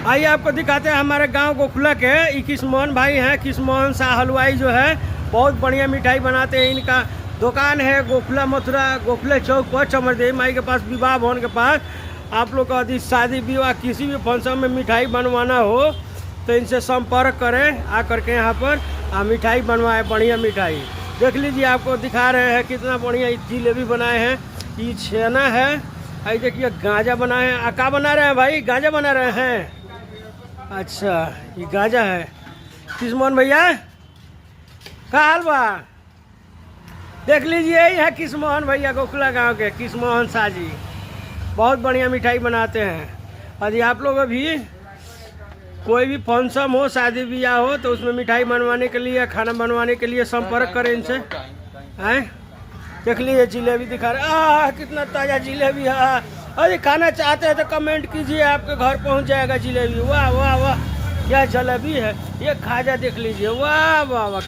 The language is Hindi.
आइए आपको दिखाते हैं हमारे गांव गोखला के ये किस्मोहन भाई हैं। किस्मोहन शाह हलवाई जो है बहुत बढ़िया मिठाई बनाते हैं। इनका दुकान है गोखला मथुरा गोखले चौक पर चमरदेवी माई के पास विवाह भवन के पास। आप लोग का यदि शादी विवाह किसी भी फंक्शन में मिठाई बनवाना हो तो इनसे संपर्क करें आकर के यहाँ पर मिठाई बनवाए। बढ़िया मिठाई देख लीजिए, आपको दिखा रहे हैं कितना बढ़िया जिलेबी बनाए हैं। ये छेना है, आई देखिए गांजा बनाए हैं। क्या बना रहे हैं भाई? गांजा बना रहे हैं। अच्छा ये गांजा है। किस्मोहन भैया का हाल बा? देख लीजिए यही है किस्मोहन भैया गोखला गांव के किस्मोहन शाह जी। बहुत बढ़िया मिठाई बनाते हैं। यदि आप लोग अभी कोई भी फंक्शन हो शादी ब्याह हो तो उसमें मिठाई बनवाने के लिए खाना बनवाने के लिए संपर्क करें इनसे। हैं देख लीजिए जिलेबी दिखा रहे, कितना ताज़ा जिलेबी है। अरे खाना चाहते हैं तो कमेंट कीजिए, आपके घर पहुंच जाएगा जिलेबी। वाह वाह वाह क्या जलेबी है। ये खाजा देख लीजिए, वाह वाह वाह।